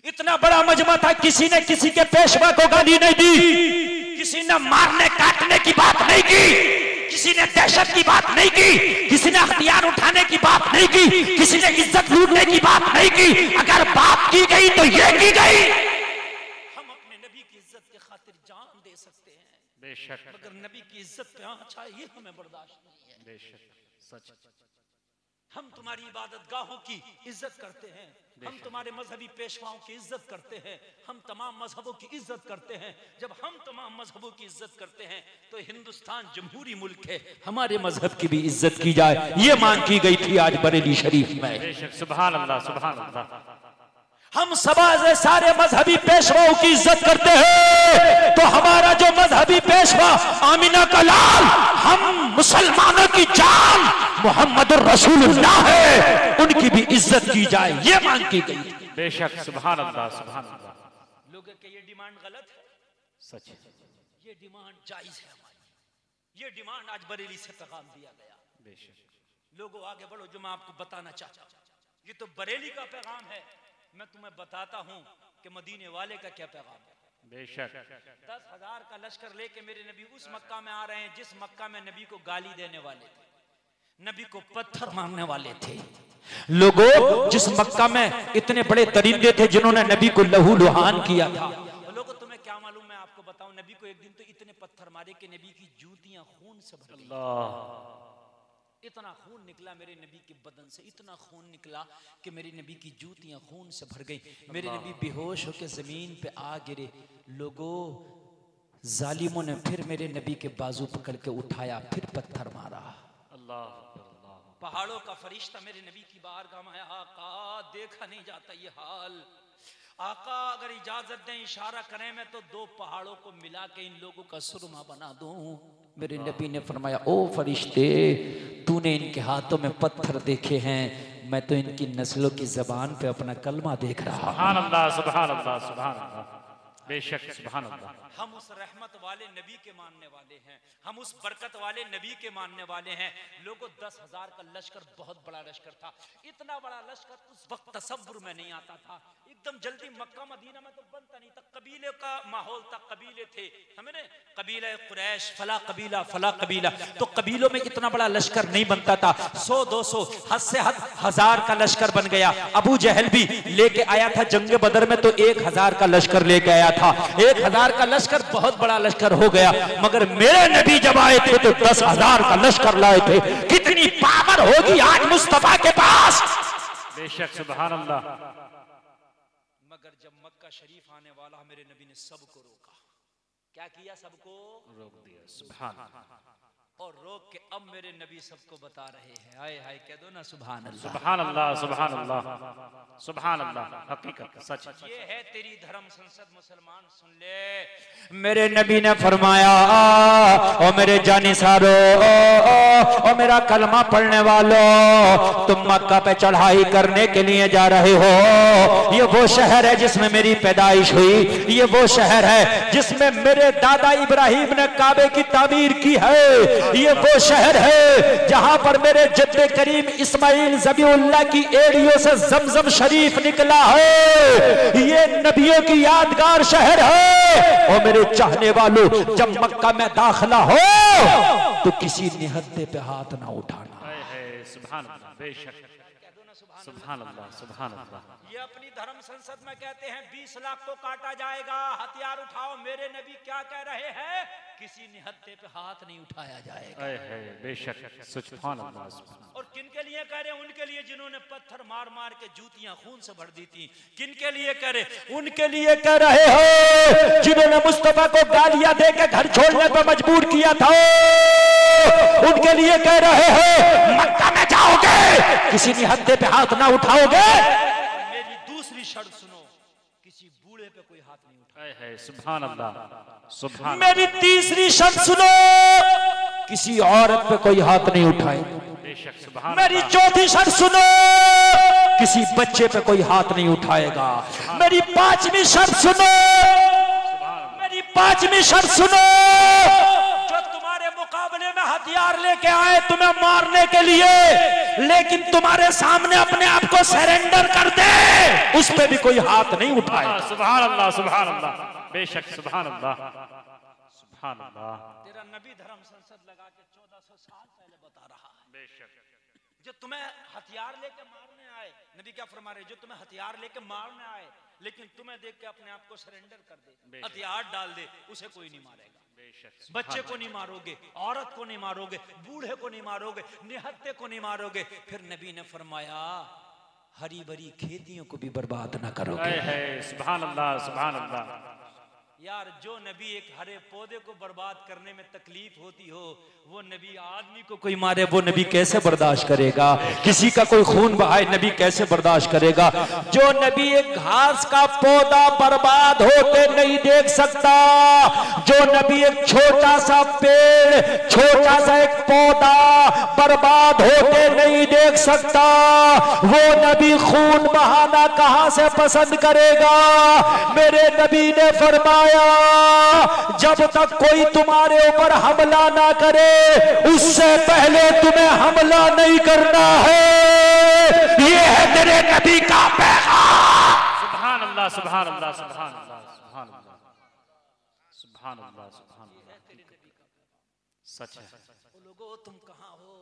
इतना बड़ा मजमा था, किसी ने किसी के पेशवा को गाली नहीं दी, किसी ने मारने काटने की बात नहीं की, किसी ने दहशत की बात नहीं की, किसी ने हथियार उठाने की बात नहीं की, किसी ने इज्जत लूटने की बात नहीं की। अगर बात की गई तो ये की गई, हम अपने नबी की इज्जत के खातिर जान दे सकते हैं, बेशक, मगर नबी की इज्जत पे आंच आए ये हमें बर्दाश्त नहीं है। बेशक, सच। हम तुम्हारी इबादत गाहों की इज्जत करते हैं, हम तुम्हारे मजहबी पेशवाओं की इज्जत करते हैं, हम तमाम मजहबों की इज्जत करते हैं। जब हम तमाम मजहबों की इज्जत करते हैं तो हिंदुस्तान जमहूरी मुल्क है, हमारे मजहब की भी इज्जत की जाए, ये मांग की गई थी आज बरेली शरीफ में। बेशक, सुभान अल्लाह, सुभान अल्लाह। हम सारे मजहबी पेशवाओं की इज्जत करते हैं, तो हमारा जो मजहबी पेशवा आमिना का लाल, हम मुसलमानों की जान मोहम्मद रसूलुल्लाह है, उनकी भी इज्जत की जाए, ये मांग की गई। बेशक, सुभान अल्लाह, सुभान अल्लाह। लोगों के ये डिमांड गलत है, सच। ये डिमांड जायज है हमारी। ये डिमांड आज बरेली से पैगाम दिया गया। बेशक। लोगों आगे बढ़ो, जो मैं आपको बताना चाहता हूं, ये तो बरेली का पैगाम है। मैं तुम्हें बताता हूं कि मदीने वाले का क्या पैगाम है। बेशक। 10,000 का लश्कर लेके मेरे नबी उस मक्का में आ रहे हैं जिस मक्का में नबी को गाली देने वाले थे, नबी को पत्थर मारने वाले थे। लोगों, जिस मक्का में इतने बड़े दरिंदे थे जिन्होंने नबी को लहू लुहान किया था। लोगों, तुम्हें क्या मालूम, मैं आपको बताऊं, नबी को एक दिन तो इतने पत्थर मारे कि नबी की जूतियां खून से भर गई। इतना खून निकला मेरे नबी के बदन से, इतना खून निकला कि मेरे नबी की जूतियां खून से भर गई। मेरे नबी बेहोश होकर जमीन पे आ गिरे। लोगों, जालिमों ने फिर मेरे नबी के बाजू पकड़ के उठाया, फिर पत्थर मारा। पहाड़ों का फरिश्ता मेरे नबी की बारगाह में आया, आका देखा नहीं जाता ये हाल, आका अगर इजाजत दें, इशारा करें मैं तो 2 पहाड़ों को मिला के इन लोगों का सुरमा बना दूं। मेरे नबी ने फरमाया, ओ फरिश्ते, तूने इनके हाथों में पत्थर देखे हैं, मैं तो इनकी नस्लों की जबान पे अपना कलमा देख रहा हूं। सुभान अल्लाह, सुभान अल्लाह, सुभान अल्लाह। बेशक, सुभान अल्लाह। हम उस रहमत वाले नबी के मानने वाले हैं, हम उस बरकत वाले नबी के मानने वाले हैं। लोगों, 10,000 का लश्कर बहुत बड़ा लश्कर था। इतना बड़ा लश्कर उस वक्त तसव्वुर में नहीं आता था। एकदम जल्दी मक्का मदीना में तो बनता नहीं था, कबीले का माहौल था, कबीले थे, समझे, कबीला कुरैश, फला कबीला, तो कबीलों में इतना बड़ा लश्कर नहीं बनता था। 100, 200, हद से हद 1000 का लश्कर बन गया। अबू जहल भी लेके आया था जंग बदर में, तो 1000 का लश्कर लेके आया था। 1000 का लश्कर बहुत बड़ा लश्कर हो गया, मगर मेरे नबी जब आए थे तो 10,000 का लश्कर लाए थे। कितनी पावर होगी आज मुस्तफा के पास। बेशक, सुभान अल्लाह। मगर जब मक्का शरीफ आने वाला, मेरे नबी ने सबको रोका। क्या किया? सबको रोक दिया। सुभान। और रोक के अब मेरे नबी सबको बता रहे हैं, हाय हाय कह दो ना, सुभान अल्लाह, सुभान अल्लाह, सुभान अल्लाह, सुभान अल्लाह। हकीकत, सच। ये है तेरी धर्म संसद, मुसलमान सुन ले। मेरे नबी ने फरमाया, ओ मेरे जानी सारो, ओ मेरा कलमा पढ़ने वालों, तुम मक्का पे चढ़ाई करने के लिए जा रहे हो। ये वो शहर है जिसमें मेरी पैदाइश हुई, ये वो शहर है जिसमें मेरे दादा इब्राहिम ने काबे की तामीर की है, ये वो शहर है जहां पर मेरे जद्दे करीम इस्माइल ज़बीहुल्लाह की एड़ियों से जमजम शरीफ निकला है। नबियों की यादगार शहर है। और मेरे चाहने वालों, जब मक्का में दाखिला हो तो किसी निहत्थे पे हाथ ना उठाना। सुभान अल्लाह, बेशक, सुभान अल्लाह, सुभान अल्लाह। ये अपनी धर्म संसद में कहते हैं 20 लाख को काटा जाएगा, हथियार उठाओ। मेरे नबी क्या कह रहे हैं? किसी निहत्थे पे हाथ नहीं उठाया जाएगा। बेशक, सुभान अल्लाह। और किन के लिए कह रहे हैं? उनके लिए जिन्होंने पत्थर मार मार के जूतियां खून से भर दी थी। किन के लिए कह रहे? उनके लिए कह रहे हो जिन्होंने मुस्तफा को गालियां दे के घर छोड़ने पर मजबूर किया था। उनके लिए कह रहे हो मक्का में जाओगे, किसी निहत्थे पे हाथ ना उठाओगे। मेरी दूसरी शर्त सुनो, किसी बूढ़े पे कोई हाथ नहीं उठाए। सुभान अल्लाह, सुभान। मेरी तीसरी शर्त सुनो, किसी औरत पे कोई हाथ नहीं उठाए। बेशक, सुभान। मेरी चौथी शर्त सुनो, किसी बच्चे पे कोई हाथ नहीं उठाएगा। मेरी पांचवी शर्त सुनो, मेरी पांचवी शर्त सुनो, जो तुम्हारे मुकाबले में हथियार लेके आए तुम्हें मारने के लिए, लेकिन तुम्हारे सामने अपने आप को सरेंडर कर दे, उस पे भी कोई हाथ नहीं उठाए। सुभान अल्लाह, सुभान अल्लाह, बेशक, सुभान अल्लाह, सुभान अल्लाह। तेरा नबी धर्म संसद लगा के 1400 साल पहले बता रहा है। बेशक, जो तुम्हें हथियार लेके मारने आए, नबी क्या फरमा रहे? जो तुम्हें हथियार लेके मारने आए, लेकिन तुम्हें देख के अपने आप को सरेंडर कर दे, हथियार डाल दे, उसे कोई नहीं मारेगा। बच्चे को नहीं मारोगे, औरत को नहीं मारोगे, बूढ़े को नहीं मारोगे, निहत्थे को नहीं मारोगे। फिर नबी ने फरमाया हरी भरी खेतियों को भी बर्बाद ना करोगे। सुभान अल्लाह, सुभान अल्लाह। यार, जो नबी एक हरे पौधे को बर्बाद करने में तकलीफ होती हो, वो नबी आदमी को कोई मारे, वो नबी कैसे बर्दाश्त करेगा? किसी का कोई खून बहाए, नबी कैसे बर्दाश्त करेगा? जो नबी एक घास का पौधा बर्बाद होते नहीं देख सकता, जो नबी एक छोटा सा पेड़, छोटा सा एक पौधा बर्बाद होते नहीं देख सकता, वो नबी खून बहाना कहां से पसंद करेगा? मेरे नबी ने फरमाया जब तक कोई तुम्हारे ऊपर हमला ना करे, उससे पहले तुम्हें हमला नहीं करना है। ये है मेरे नबी का पैगाम। सुभान अल्लाह, सुभान अल्लाह, सुभान अल्लाह, सुभान अल्लाह, सुभान अल्लाह, सुभान अल्लाह। सच है। लोगों, तुम कहां हो?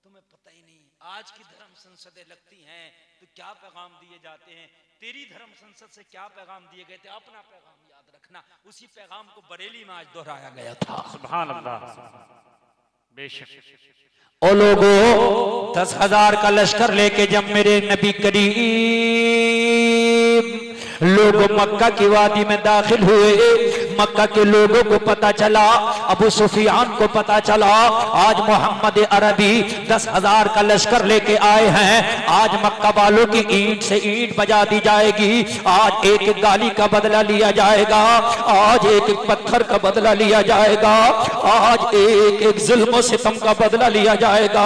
तुम्हें पता ही नहीं। आज की धर्म संसदें लगती हैं तो क्या पैगाम दिए जाते हैं? तेरी धर्म संसद से क्या पैगाम दिए गए थे? अपना पैगाम याद रखना। उसी पैगाम को बरेली में आज दोहराया गया था। सुभान अल्लाह, बेशक। ओ लोगों, 10,000 का लश्कर लेके जब मेरे नबी करीम लोग मक्का की वादी में दाखिल हुए, मक्का के लोगों को पता चला, अबू सुफियान को पता चला आज मोहम्मद अरबी 10,000 का लश्कर लेके आए हैं। आज मक्का वालों की ईंट से ईंट बजा दी जाएगी, आज एक एक गाली का बदला लिया जाएगा, आज एक एक पत्थर का बदला लिया जाएगा, आज एक एक जुल्म सितम का बदला लिया जाएगा।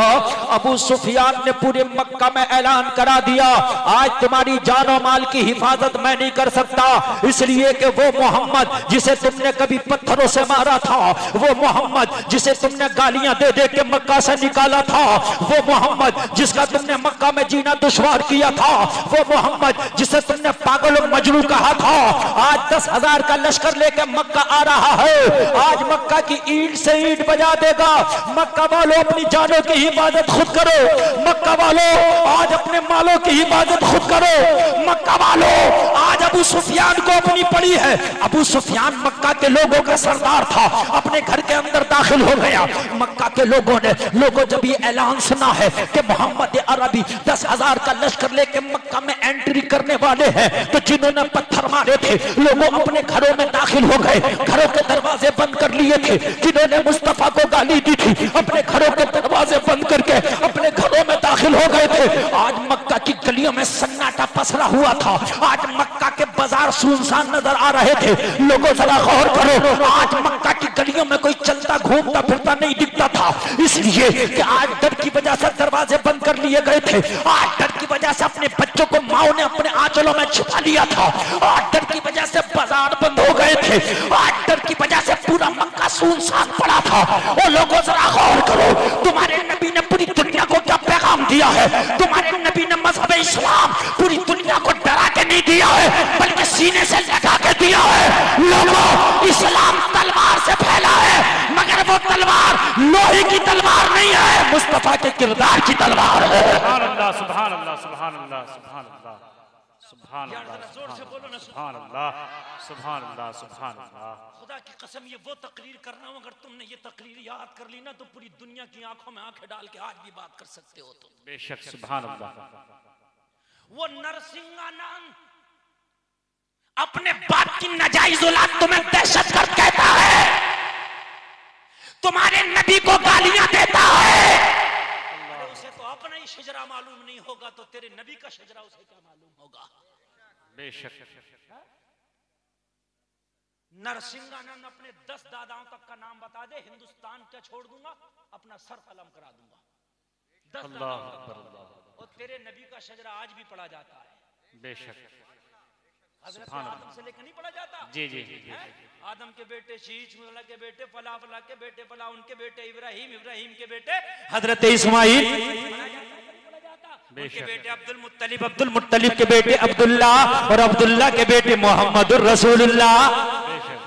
अबू सुफियान ने पूरे मक्का में ऐलान करा दिया, आज तुम्हारी जानो माल की हिफाजत मैं नहीं कर सकता, इसलिए कि वो मोहम्मद जिसे तुमने कभी पत्थरों से मारा था, वो मोहम्मद जिसे तुमने गालियां दे दे के मक्का से निकाला था, वो मोहम्मद जिसका तुमने मक्का में जीना दुश्वार किया था, वो मोहम्मद जिसे तुमने पागल और मजनू कहा था, आज 10,000 का लश्कर लेकर मक्का आ रहा है। आज मक्का की ईंट से ईंट बजा देगा। मक्का वालों, अपनी जानों की हिफाजत खुद करो। मक्का वालों, आज अपने मालों की हिफाजत खुद करो। मक्का वालों, आज अबू सुफियान को अपनी पड़ी है। अबू सुफियान मक्का के लोगों का सरदार था, अपने घर के अंदर दाखिल हो गया। मक्का के लोगों जब ये ऐलान सुना है कि मोहम्मद अरबी 10,000 का लश्कर लेके मक्का में एंट्री करने वाले हैं, तो जिन्होंने पत्थर मारे थे लोगों अपने घरों में दाखिल हो गए, घरों के दरवाजे बंद कर लिए थे। जिन्होंने मुस्तफा को गाली दी थी अपने घरों के दरवाजे बंद करके अपने घरों में दाखिल हो गए थे। आज मक्का की गलियों में सन्नाटा पसरा हुआ था, आज मक्का के बाजार सुनसान नजर आ रहे थे। लोगों जरा गौर करो, आज मक्का की गलियों में कोई चलता घूमता फिरता नहीं दिखता था, इसलिए कि आज डर की वजह से दरवाजे बंद कर लिए गए थे। आज डर की वजह से अपने बच्चों को माओ ने अपने आंचलों में छिपा लिया था। आज डर की वजह से बाजार बंद हो गए थे। आज डर की वजह से पूरा मक्का सुनसान पड़ा था। और लोगों जरा गौर करो, तुम्हारे नबी ने पूरी दुनिया को क्या पैगाम दिया है? तुम्हारे नबी ने मजहब इस्लाम पूरी दुनिया को डरा के नहीं दिया है, बल्कि सीने से लगा के दिया है। लोगों, इस्लाम तलवार से फैला है, मगर वो तलवार लोहे की तलवार नहीं है, मुस्तफा के किरदार की तलवार है। सुभान अल्लाह, सुभान अल्लाह, सुभान अल्लाह, सुभान अल्लाह, सुभान यार अल्लाह, जरा जोर से बोलो ना, सुभान अल्लाह, सुभान अल्लाह, सुभान अल्लाह। खुदा की कसम ये वो तकरीर करना हो, अगर तुमने ये तकरीर याद कर ली ना तो पूरी दुनिया की आंखों में आंखें डाल के आज भी बात कर सकते हो तुम। बेशक, सुभान अल्लाह। वो नरसिंहानंद अपने बाप की नाजायज औलाद तुम्हें दहशतगर्द कहता है, तुम्हारे नबी को गालियां देता है। अरे उसे तो अपना ही शजरा मालूम नहीं होगा तो तेरे नबी का शजरा उसे क्या मालूम होगा। बेशक, नरसिंहानंद अपने 10 दादाओं तक का नाम बता दे, हिंदुस्तान क्या छोड़ दूंगा, अपना सर कलम करा दूंगा। 10 अल्लाह दादाओं अकबर, तक। अल्लाह। और तेरे नबी का शजरा आज भी पढ़ा जाता है। बेशक, हजरत सुभान आदम अल्लाह। से लेकर नहीं पढ़ा जाता। जी जी जी जी। हैं? आदम के बेटे शीश, मुला के बेटे फला, फला के बेटे फला, उनके बेटे इब्राहिम, इब्राहिम के बेटे हजरत इस्माइल, पढ़ा जाता है, नहीं पढ़ा जाता। उनके बेशक। बेटे अब्दुल मुत्तलिब, अब्दुल मुत्तलिब के बेटे अब्दुल्ला और अब्दुल्ला के बेटे मोहम्मदुर रसूलुल्लाह। बेशक,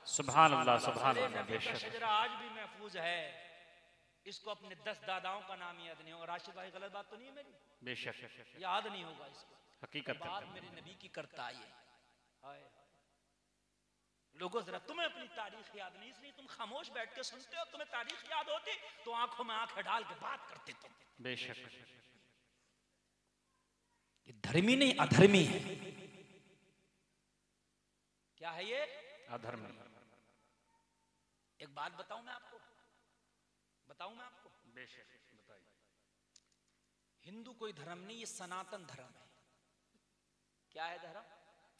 सुभान अल्लाह, सुभान अल्लाह। नबी का बेशक, शजरा आज भी महफूज है। इसको अपने 10 दादाओं का नाम याद नहीं होगा। राशिद भाई गलत बात तो नहीं है मेरी? बेशक, याद नहीं होगा इसको। हकीकत है। बात मेरे नबी की करता है। हाय लोगों, जरा तुम्हें अपनी तारीख याद नहीं, इसलिए तुम खामोश बैठ के सुनते हो। तुम्हें तारीख याद होती तो आंखों में आंखें डाल के बात करते तुम। बेशक, ये धर्मी नहीं अधर्मी है। क्या है ये? अधर्म। एक बात बताऊं मैं आपको, बताऊं मैं आपको, बेशक, बताइए। हिंदू कोई धर्म नहीं, ये सनातन धर्म है। क्या है धर्म?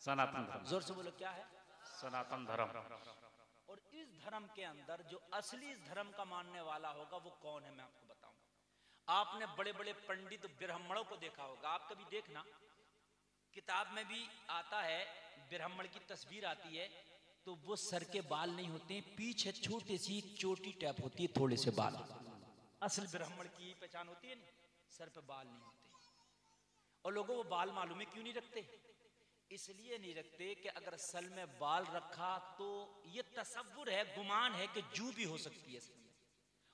सनातन धर्म। जोर से बोलो, क्या है? सनातन धर्म। और इस धर्म के अंदर जो असली इस धर्म का मानने वाला होगा वो कौन है, मैं आपको बताऊंगा। आपने बड़े बड़े पंडित ब्राह्मणों को देखा होगा, आप कभी देखना, किताब में भी आता है, ब्राह्मण की तस्वीर आती है तो वो सर के बाल नहीं होते, पीछे छोटी सी चोटी टाइप होती है, थोड़े से बाल। असल ब्राह्मण की पहचान होती है ना, सर पे बाल नहीं होते। और लोगों वो बाल मालूम है क्यों नहीं रखते? इसलिए नहीं रखते कि अगर सल में बाल रखा तो ये तसव्वुर है, गुमान है कि जू भी हो सकती है सल में,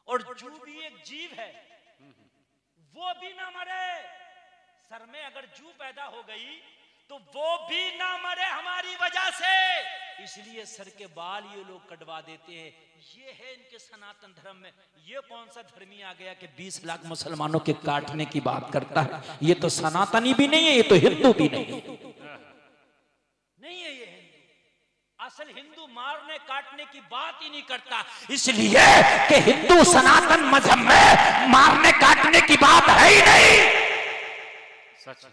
और जू भी एक जीव है, वो भी ना मरे। सर में अगर जू पैदा हो गई तो वो भी ना मरे हमारी वजह से, इसलिए सर के बाल ये लोग कटवा देते हैं। ये है इनके सनातन धर्म में। ये कौन सा धर्मी आ गया कि 20 लाख मुसलमानों के काटने की बात करता है? ये तो सनातनी भी नहीं है, ये तो हिंदू भी नहीं है। नहीं है ये हिंदू। असल हिंदू मारने काटने की बात ही नहीं करता, इसलिए कि हिंदू सनातन मजहब में मारने काटने की बात है ही नहीं। सच।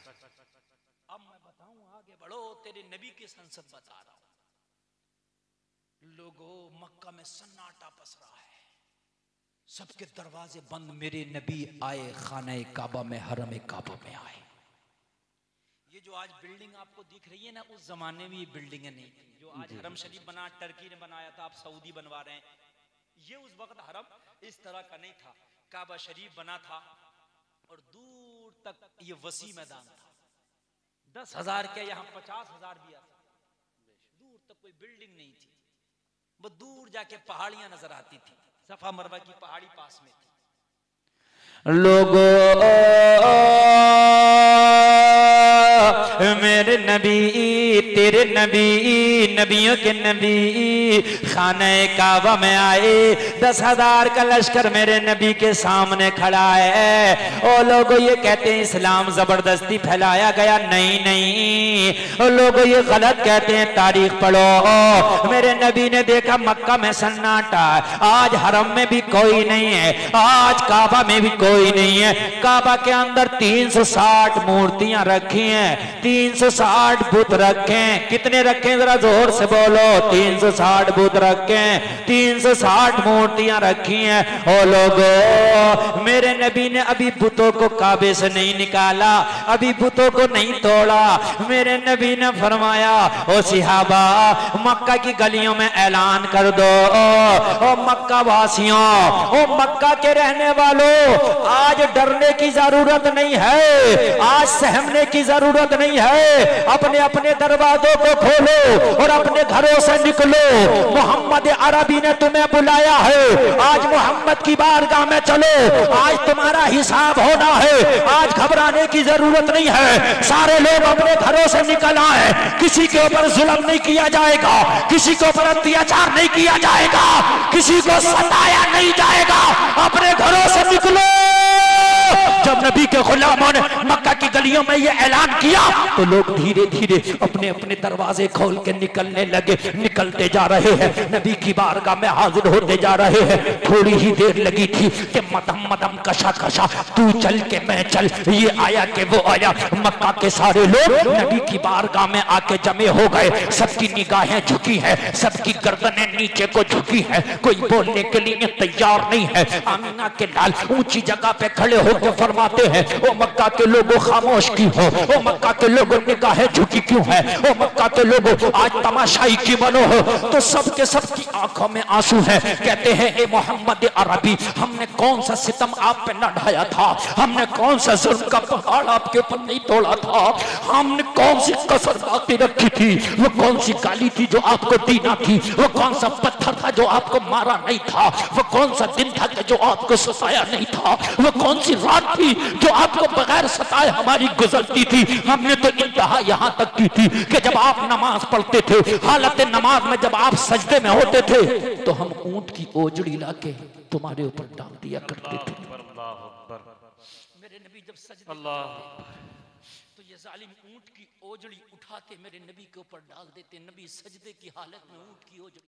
अब मैं बताऊं, आगे बढ़ो, तेरे नबी की संसद बता रहा हूं। लोगों, मक्का में सन्नाटा पसरा है, सबके दरवाजे बंद। मेरे नबी आए, खाने काबा में, हरम काबा में आए। ये जो आज बिल्डिंग आपको दिख रही है ना, उस जमाने में ये बिल्डिंगें नहीं थी। जो आज हरम शरीफ बना, टर्की ने बनाया था, आप सऊदी बनवा रहे हैं। ये उस वक्त हरम इस तरह का नहीं था। काबा शरीफ बना था और दूर तक ये वसी मैदान था। 10,000 के यहाँ 50,000 भी आता। दूर तक कोई बिल्डिंग नहीं थी, वो दूर जाके पहाड़ियां नजर आती थी। सफा मरवा की पहाड़ी पास में थी। लोगों, मेरे नबी, तेरे नबी, नबियों के नबी खाने काबा में आए। 10,000 का लश्कर मेरे नबी के सामने खड़ा है। ओ लोगों, ये कहते हैं इस्लाम जबरदस्ती फैलाया गया। नहीं नहीं, ओ लोगों ये गलत कहते हैं, तारीख पढ़ो। मेरे नबी ने देखा मक्का में सन्नाटा, आज हरम में भी कोई नहीं है, आज काबा में भी कोई नहीं है। काबा के अंदर 360 मूर्तियां रखी हैं, 360 बुत रखे हैं। कितने रखे हैं, जरा जोर से बोलो। 360 बुत रखे हैं, 360 मूर्तियां रखी हैं। ओ लोगों, मेरे नबी ने अभी बुतों को काबे से नहीं निकाला, अभी बुतों को नहीं तोड़ा। मेरे नबी ने फरमाया, ओ सिहाबा, मक्का की गलियों में ऐलान कर दो, ओ मक्का वासियों, ओ मक्का के रहने वालों, आज डरने की जरूरत नहीं है, आज सहमने की जरूरत नहीं है। अपने अपने दरवाजों को खोलो और अपने घरों से निकलो। मोहम्मद अरबी ने तुम्हें बुलाया है, आज मोहम्मद की बारगाह में चलो, आज तुम्हारा हिसाब होना है। आज घबराने की जरूरत नहीं है, सारे लोग अपने घरों से निकल आए। किसी के ऊपर जुल्म नहीं किया जाएगा, किसी के ऊपर अत्याचार नहीं किया जाएगा, किसी को सताया नहीं जाएगा। अपने घरों से निकलो। जब नबी के गुलामों ने मक्का की गलियों में ये ऐलान किया तो लोग धीरे धीरे अपने अपने दरवाजे खोल के निकलने लगे। निकलते जा रहे हैं, नबी की बारगाह में हाजिर होते जा रहे हैं। थोड़ी ही देर लगी थी कि मदम मदम कशा कशा, तू चल के मैं चल, ये आया कि वो आया। मक्का के सारे लोग नबी की बारगाह में आके जमे हो गए। सबकी निगाहें झुकी है, सबकी गर्दनें नीचे को झुकी है, कोई बोलने के लिए तैयार नहीं है। आमिना के लाल ऊंची जगह पे खड़े होकर फरमाते हैं, ओ मक्का के लोगों खामोश क्यों हो, ओ मक्का के लोगों निगाहें झुकी क्यों है, ओ मक्का के लोगों आज तमाशाई की बनो हो। तो सबके सबकी आंखों में आंसू है। कहते हैं, ए मोहम्मद अरबी, हमने कौन सा सितम आप पे न ढाया था, हमने कौन सा जुल्म का पहाड़ आपके ऊपर नहीं तोड़ा था, हमने कौन सी कसर बाकी रखी थी, वो कौन सी गाली थी जो आपको दी ना थी, वो कौन सा पत्थर था जो आपको मारा नहीं था, वो कौन सा दिन था जो आपको सताया नहीं था, वो कौन सी रात थी जो आपको बगैर सताए हमारी गुजरती थी। हमने तो इंतहा यहां तक की थी कि जब आप नमाज पढ़ते थे, हालत नमाज में जब आप सजदे में होते थे तो हम ऊंट की ओजड़ी लाके तुम्हारे ऊपर डाल दिया करते थे। मेरे नबी जब सजदे तो ये जालिम ऊंट की ओजड़ी उठाते मेरे नबी के ऊपर डाल देते। नबी सजदे की हालत में ऊंट की ओजड़ी